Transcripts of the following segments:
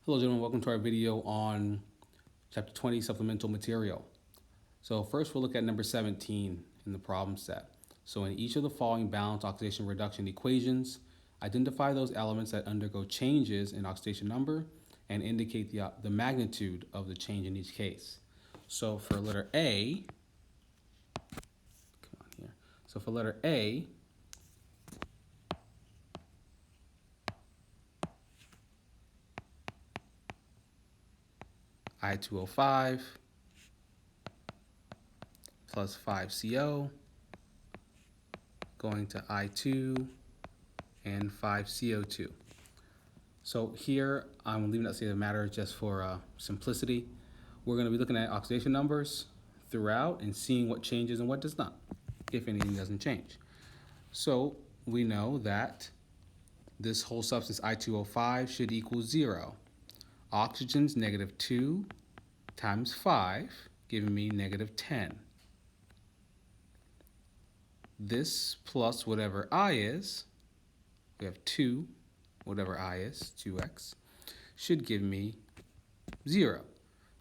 Hello gentlemen, welcome to our video on chapter 20, supplemental material. So first we'll look at number 17 in the problem set. So in each of the following balance oxidation reduction equations, identify those elements that undergo changes in oxidation number and indicate the magnitude of the change in each case. So for letter A, come on here. So for letter A, I2O5 plus 5CO going to I2 and 5CO2. So here I'm leaving that state of matter just for simplicity. We're going to be looking at oxidation numbers throughout and seeing what changes and what does not, if anything doesn't change. So we know that this whole substance I2O5 should equal 0. Oxygen's -2 times 5, giving me -10. This plus whatever I is, we have 2, whatever I is, 2x, should give me 0.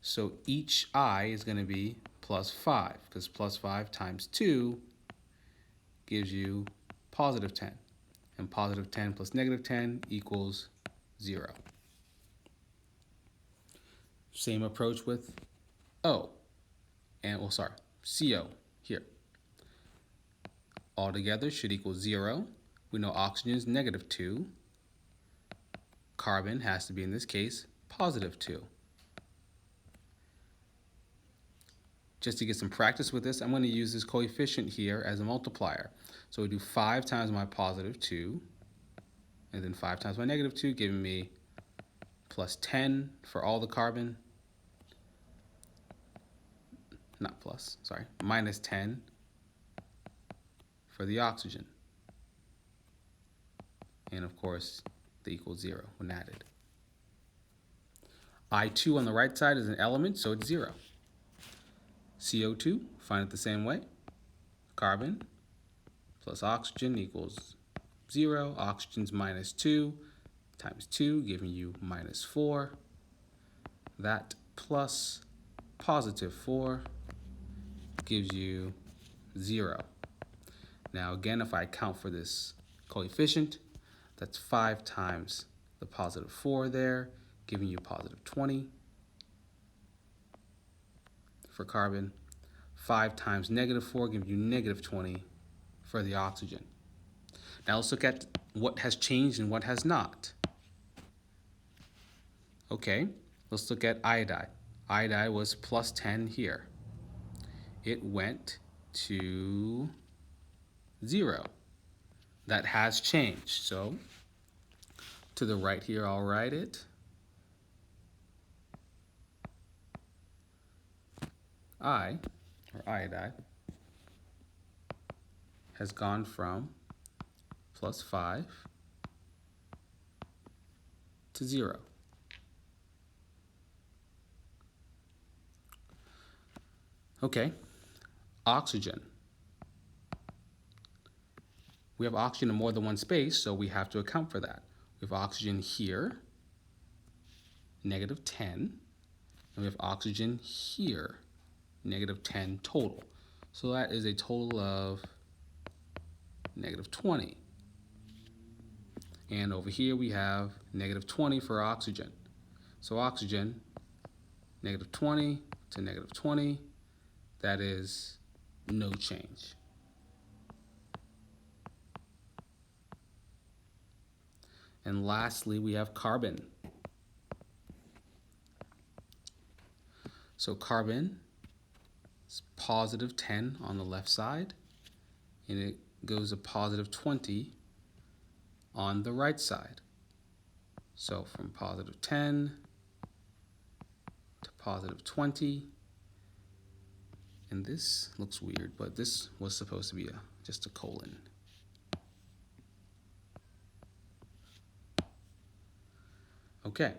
So each I is going to be plus 5, because plus 5 times 2 gives you positive 10. And positive 10 plus -10 equals 0. Same approach with O, and CO here. All together should equal 0. We know oxygen is -2. Carbon has to be, in this case, +2. Just to get some practice with this, I'm going to use this coefficient here as a multiplier. So we do 5 times my +2, and then 5 times my -2, giving me plus 10 for all the carbon. Not plus, sorry, minus 10 for the oxygen. And of course, the equals 0 when added. I2 on the right side is an element, so it's 0. CO2, find it the same way. Carbon plus oxygen equals 0. Oxygen's -2 times 2, giving you -4. That plus +4 gives you 0. Now again, if I account for this coefficient, that's 5 times the +4 there, giving you +20 for carbon. 5 times -4 gives you -20 for the oxygen. Now let's look at what has changed and what has not. Okay, let's look at iodide. Iodide was plus 10 here. It went to 0. That has changed. So to the right here, I'll write it. Iodide, has gone from plus 5 to 0. Okay, oxygen. We have oxygen in more than one space, so we have to account for that. We have oxygen here, -10, and we have oxygen here, -10 total. So that is a total of -20. And over here we have -20 for oxygen. So oxygen, -20 to -20, that is no change. And lastly, we have carbon. So carbon is +10 on the left side, and it goes to +20 on the right side. So from +10 to +20, and this looks weird, but this was supposed to be just a colon. Okay,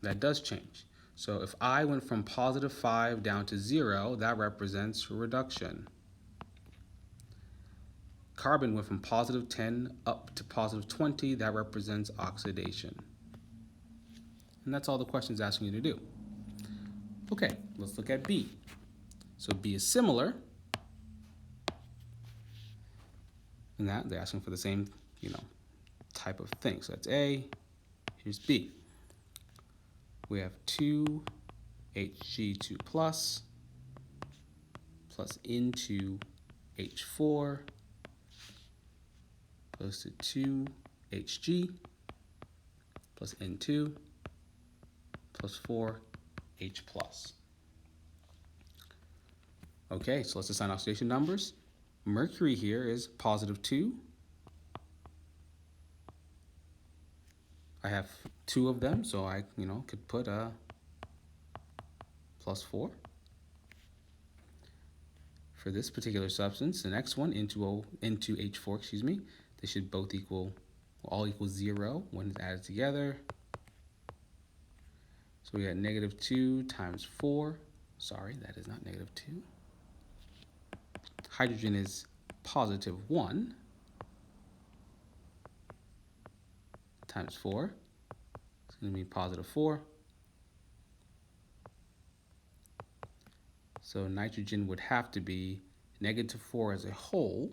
that does change. So if I went from +5 down to 0, that represents reduction. Carbon went from +10 up to +20, that represents oxidation. And that's all the question's asking you to do. Okay, let's look at B. So B is similar. And that they're asking for the same, type of thing. So that's A, here's B. We have 2Hg2 plus into H4 goes to 2Hg plus N2 plus 4H plus. Okay, so let's assign oxidation numbers. Mercury here is +2. I have 2 of them, so I, could put a +4. For this particular substance, the next one, N2H4, excuse me, they should both all equal 0 when it's added together. So we got -2 times 4. Sorry, that is not -2. Hydrogen is +1 times 4. It's going to be +4. So nitrogen would have to be -4 as a whole.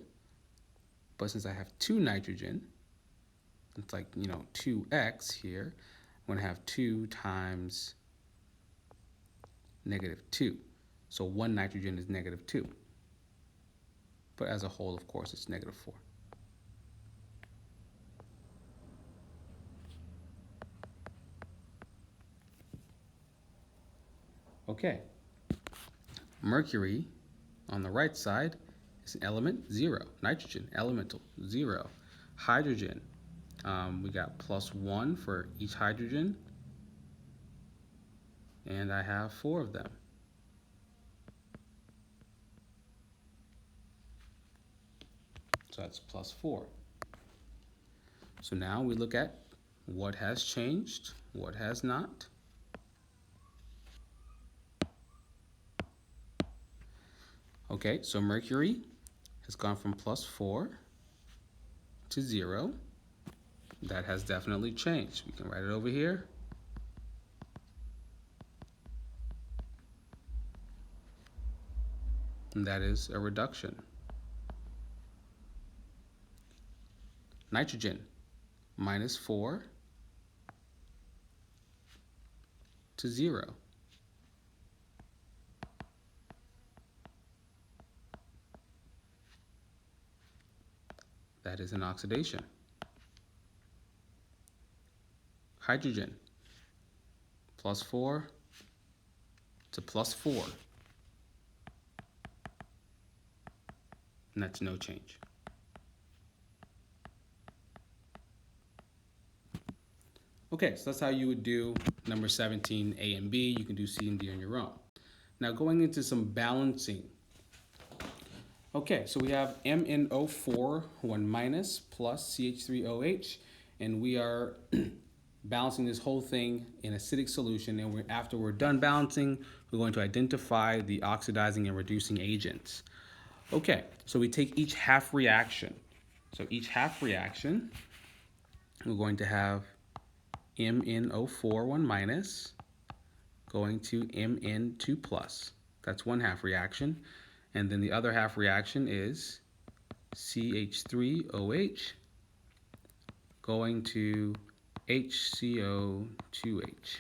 But since I have 2 nitrogen, it's like, 2x here. I'm going to have 2 times -2. So 1 nitrogen is -2. But as a whole, of course, it's -4. Okay. Mercury on the right side is an element, 0. Nitrogen, elemental, 0. Hydrogen, we got +1 for each hydrogen. And I have 4 of them. So that's +4. So now we look at what has changed, what has not. Okay, so mercury has gone from +4 to 0. That has definitely changed. We can write it over here. And that is a reduction. Nitrogen, -4 to 0. That is an oxidation. Hydrogen, +4 to +4. And that's no change. Okay, so that's how you would do number 17, A and B. You can do C and D on your own. Now going into some balancing. Okay, so we have MnO4, 1- plus CH3OH, and we are balancing this whole thing in acidic solution, and after we're done balancing, we're going to identify the oxidizing and reducing agents. Okay, so we take each half reaction. So each half reaction, we're going to have MnO4, 1- going to Mn2 plus. That's one half reaction. And then the other half reaction is CH3OH going to HCO2H.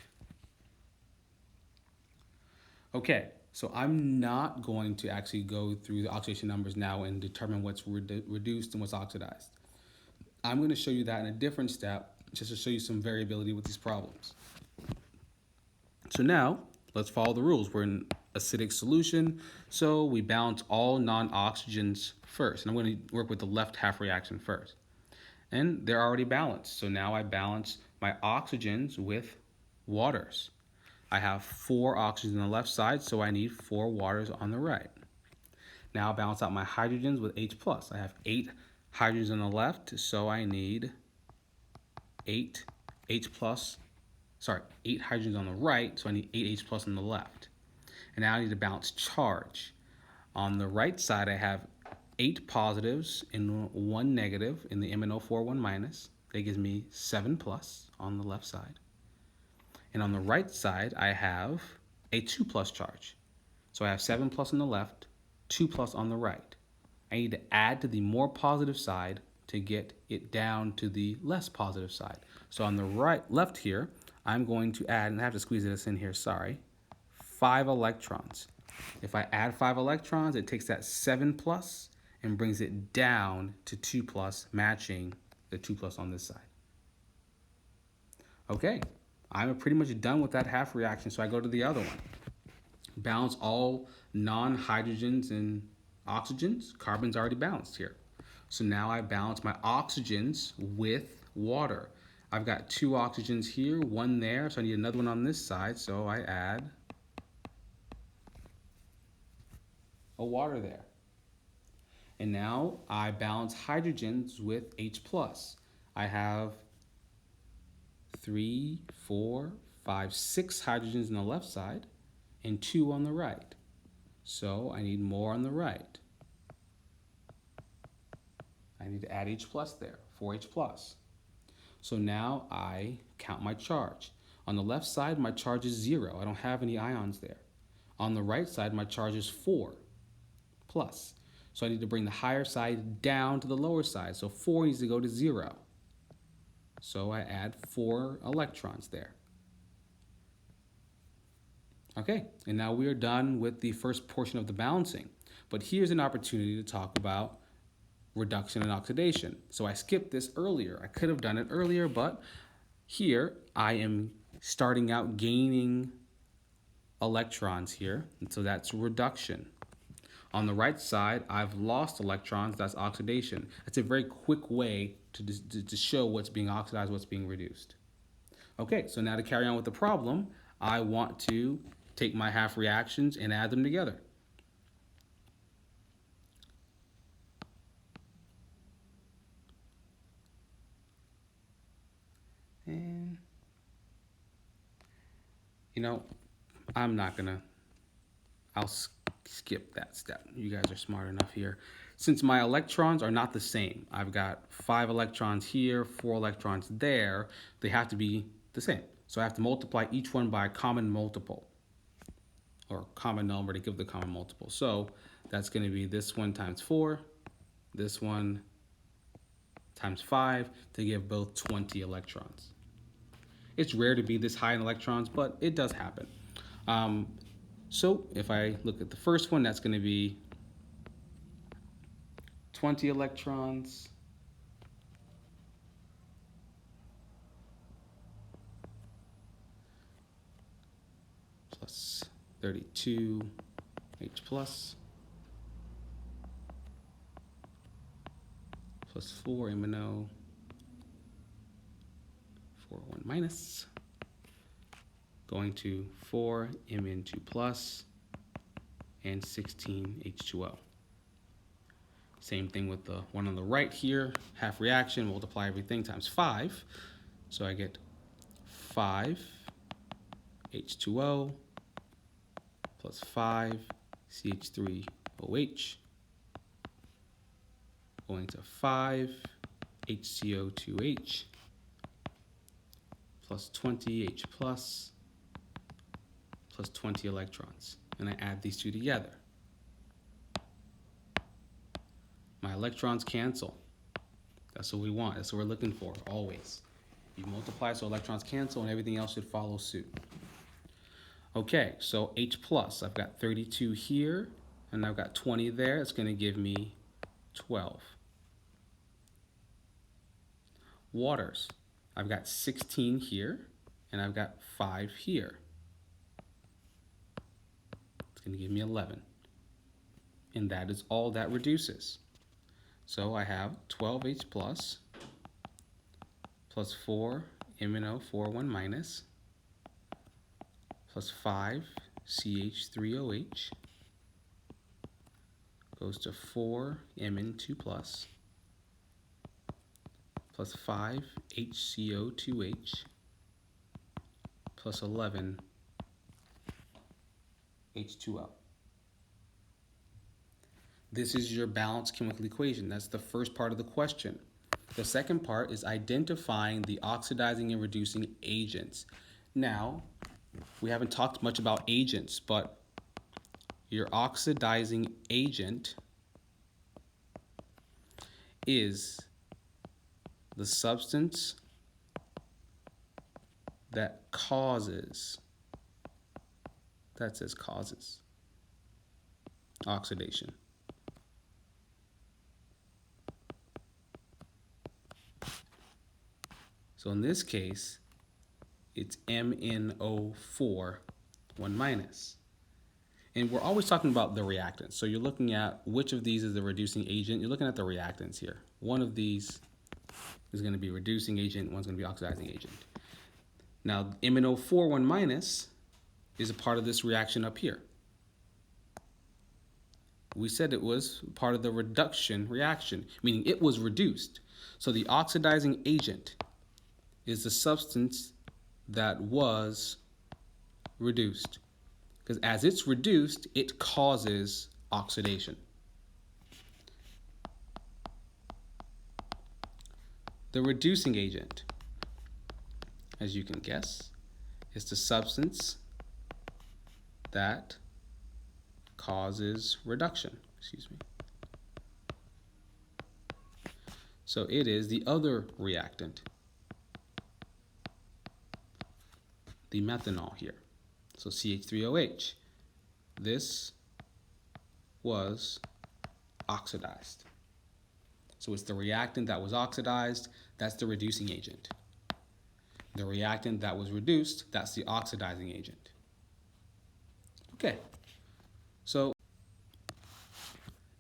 Okay, so I'm not going to actually go through the oxidation numbers now and determine what's reduced and what's oxidized. I'm going to show you that in a different step, just to show you some variability with these problems. So now, let's follow the rules. We're in acidic solution, so we balance all non-oxygens first. And I'm going to work with the left half reaction first. And they're already balanced. So now I balance my oxygens with waters. I have 4 oxygens on the left side, so I need 4 waters on the right. Now I'll balance out my hydrogens with H+. I have 8 hydrogens on the left, so I need 8 hydrogens on the right, so I need 8 H+ on the left. And now I need to balance charge. On the right side, I have 8 positives and 1 negative in the MnO4, 1-. That gives me 7+ on the left side. And on the right side, I have a 2 plus charge. So I have 7 plus on the left, 2 plus on the right. I need to add to the more positive side to get it down to the less positive side. So on the left here, I'm going to add, and I have to squeeze this in here, sorry, 5 electrons. If I add 5 electrons, it takes that 7 plus and brings it down to 2 plus, matching the 2 plus on this side. Okay, I'm pretty much done with that half reaction, so I go to the other one. Balance all non-hydrogens and oxygens. Carbon's already balanced here. So now I balance my oxygens with water. I've got 2 oxygens here, 1 there, so I need another one on this side, so I add a water there. And now I balance hydrogens with H+. I have 3, 4, 5, 6 hydrogens on the left side and 2 on the right. So I need more on the right. I need to add H+ there, 4H+. So now I count my charge. On the left side, my charge is 0. I don't have any ions there. On the right side, my charge is 4 plus. So I need to bring the higher side down to the lower side. So 4 needs to go to 0. So I add 4 electrons there. Okay, and now we are done with the first portion of the balancing. But here's an opportunity to talk about reduction and oxidation. So I skipped this earlier. I could have done it earlier, but here I am starting out gaining electrons here, and so that's reduction. On the right side, I've lost electrons, that's oxidation. It's a very quick way to show what's being oxidized, what's being reduced. Okay, so now to carry on with the problem, I want to take my half reactions and add them together. And, you know, I'll skip that step. You guys are smart enough here. Since my electrons are not the same, I've got 5 electrons here, 4 electrons there, they have to be the same. So I have to multiply each one by a common multiple, or common number to give the common multiple. So that's going to be this one times 4, this one times 5 to give both 20 electrons. It's rare to be this high in electrons, but it does happen. So if I look at the first one, that's going to be 20 electrons plus 32 H plus 4 MnO 4 1 minus going to 4 Mn2 plus and 16 H2O. Same thing with the one on the right here, half reaction, multiply everything times 5. So I get 5 H2O plus 5 CH3OH going to 5 HCO2H plus 20H plus 20 electrons. And I add these two together. My electrons cancel. That's what we want. That's what we're looking for, always. You multiply so electrons cancel and everything else should follow suit. Okay, so H plus, I've got 32 here and I've got 20 there. It's going to give me 12. Waters, I've got 16 here and I've got 5 here. It's going to give me 11. And that is all that reduces. So I have 12H plus 4 MnO 4 1 minus plus 5 CH3OH goes to 4 Mn2 plus 5 HCO2H plus 11 H2O. This is your balanced chemical equation. That's the first part of the question. The second part is identifying the oxidizing and reducing agents. Now, we haven't talked much about agents, but your oxidizing agent is the substance that causes, that says causes, oxidation. So in this case, it's MnO4, 1 minus. And we're always talking about the reactants. So you're looking at which of these is the reducing agent. You're looking at the reactants here. One of these is going to be reducing agent, one's going to be oxidizing agent. Now, MnO4, 1 minus is a part of this reaction up here. We said it was part of the reduction reaction, meaning it was reduced. So the oxidizing agent is the substance that was reduced. Because as it's reduced, it causes oxidation. The reducing agent, as you can guess, is the substance that causes reduction. Excuse me. So it is the other reactant, the methanol here. So CH3OH. This was oxidized. So it's the reactant that was oxidized, that's the reducing agent. The reactant that was reduced, that's the oxidizing agent. Okay, so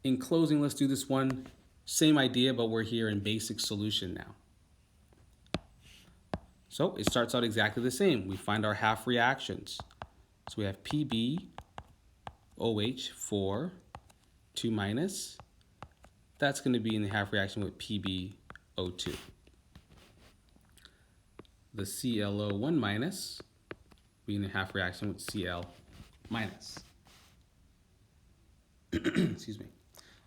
in closing, let's do this one. Same idea, but we're here in basic solution now. So it starts out exactly the same. We find our half reactions. So we have PbOH4, 2 minus. That's going to be in the half reaction with PbO2. The ClO1 minus being in the half reaction with Cl minus. Excuse me.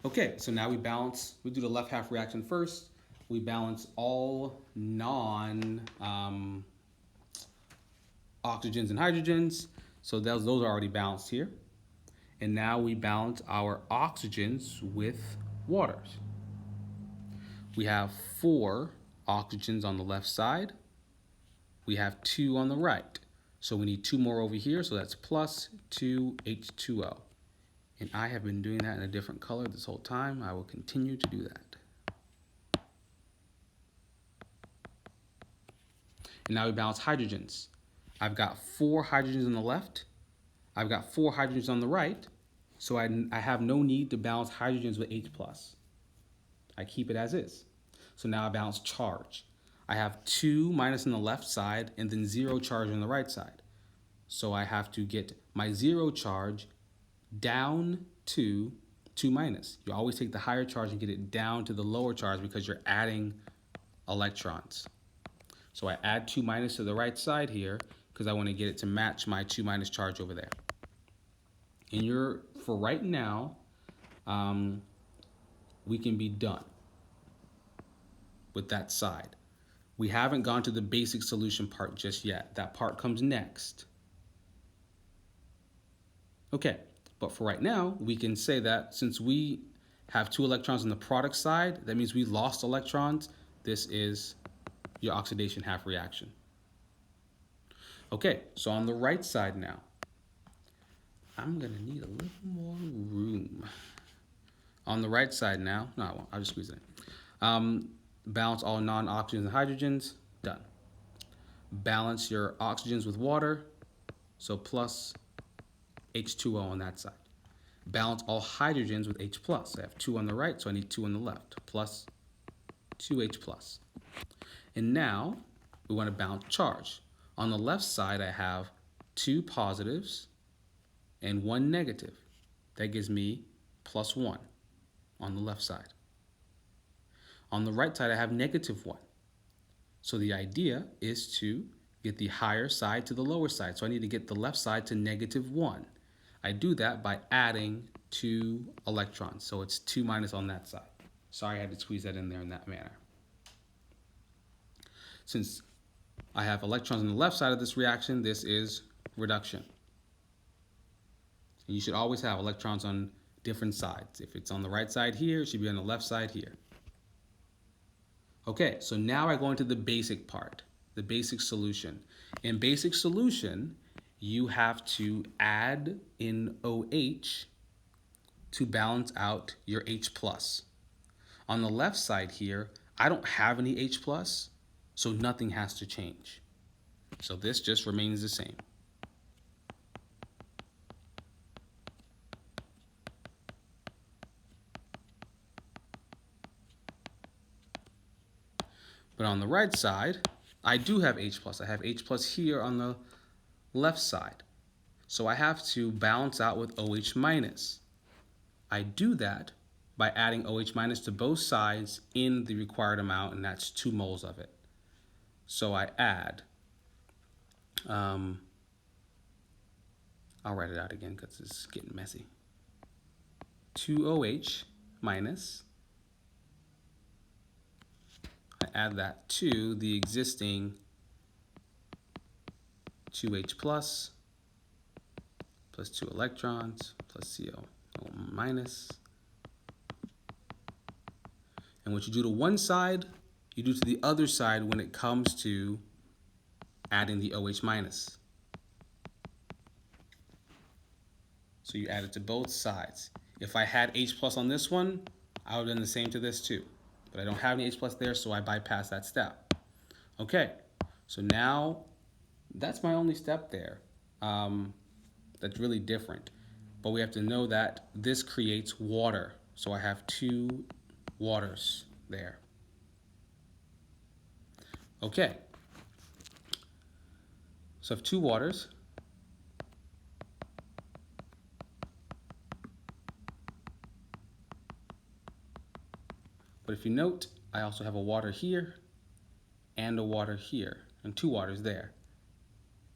Okay, so now we balance, we do the left half reaction first. We balance all non-oxygens and hydrogens. So those are already balanced here. And now we balance our oxygens with waters. We have 4 oxygens on the left side. We have 2 on the right. So we need 2 more over here, so that's plus 2H2O. And I have been doing that in a different color this whole time. I will continue to do that. And now we balance hydrogens. I've got 4 hydrogens on the left. I've got 4 hydrogens on the right. So I have no need to balance hydrogens with H+. I keep it as is. So now I balance charge. I have 2 minus on the left side and then 0 charge on the right side. So I have to get my 0 charge down to 2 minus. You always take the higher charge and get it down to the lower charge because you're adding electrons. So I add 2 minus to the right side here because I want to get it to match my 2 minus charge over there. And for right now, we can be done with that side. We haven't gone to the basic solution part just yet. That part comes next. Okay, but for right now, we can say that since we have 2 electrons on the product side, that means we lost electrons. This is your oxidation half reaction. Okay, so on the right side now, I'm gonna need a little more room. On the right side now, no, I won't, I'll just squeeze it in. Balance all non-oxygens and hydrogens, done. Balance your oxygens with water, so plus H2O on that side. Balance all hydrogens with H+. I have 2 on the right, so I need 2 on the left, plus 2H+. And now we want to balance charge. On the left side, I have 2 positives and 1 negative. That gives me plus 1 on the left side. On the right side, I have negative 1. So the idea is to get the higher side to the lower side. So I need to get the left side to negative 1. I do that by adding 2 electrons. So it's 2 minus on that side. Sorry, I had to squeeze that in there in that manner. Since I have electrons on the left side of this reaction. This is reduction. And you should always have electrons on different sides. If it's on the right side here, it should be on the left side here. Okay, so now I go into the basic part, the basic solution. In basic solution, you have to add in OH to balance out your H+. On the left side here, I don't have any H+, so nothing has to change. So this just remains the same. But on the right side, I do have H+. I have H+ here on the left side. So I have to balance out with OH-. I do that by adding OH- to both sides in the required amount, and that's 2 moles of it. So I add, I'll write it out again because it's getting messy. 2 OH minus, I add that to the existing 2H plus 2 electrons plus CO minus. And what you do to one side, you do to the other side when it comes to adding the OH minus. So you add it to both sides. If I had H plus on this one, I would have done the same to this too. But I don't have any H plus there, so I bypass that step. Okay, so now that's my only step there. That's really different. But we have to know that this creates water. So I have 2 waters there. Okay, so I have 2 waters. But if you note, I also have a water here and a water here, and 2 waters there.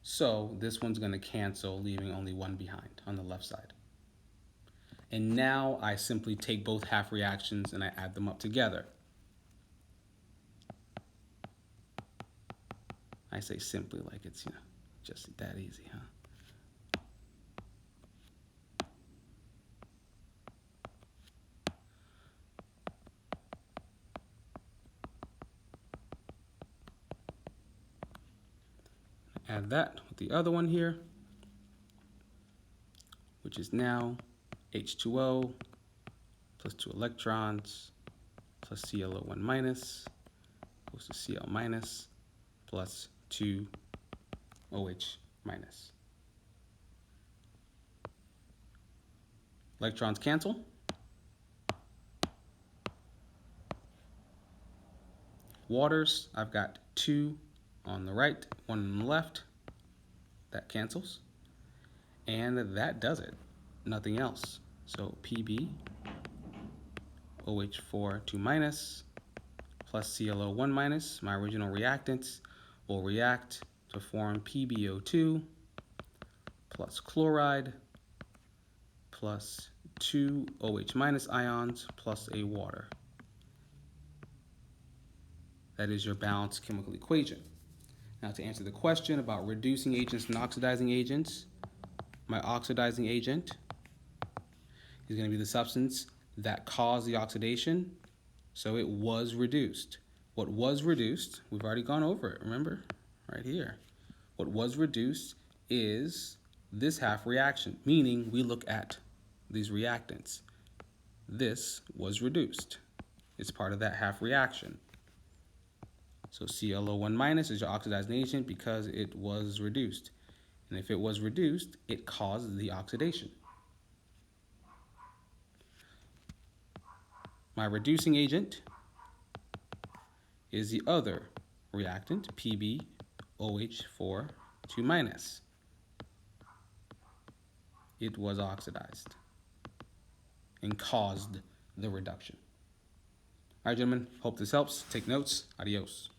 So this one's going to cancel, leaving only 1 behind on the left side. And now I simply take both half reactions and I add them up together. I say simply like it's, just that easy, huh? Add that with the other one here, which is now H2O plus 2 electrons plus ClO1 minus goes to Cl minus plus 2 OH minus. Electrons cancel. Waters, I've got 2 on the right, 1 on the left. That cancels. And that does it. Nothing else. So Pb, OH4 2 minus plus ClO1 minus, my original reactants, will react to form PbO2 plus chloride plus 2 OH minus ions plus a water. That is your balanced chemical equation. Now to answer the question about reducing agents and oxidizing agents, my oxidizing agent is going to be the substance that caused the oxidation, so it was reduced. What was reduced, we've already gone over it, remember? Right here. What was reduced is this half reaction, meaning we look at these reactants. This was reduced. It's part of that half reaction. So ClO1 minus is your oxidizing agent because it was reduced. And if it was reduced, it caused the oxidation. My reducing agent is the other reactant, PbOH4 2 minus. It was oxidized and caused the reduction. All right, gentlemen, hope this helps. Take notes. Adios.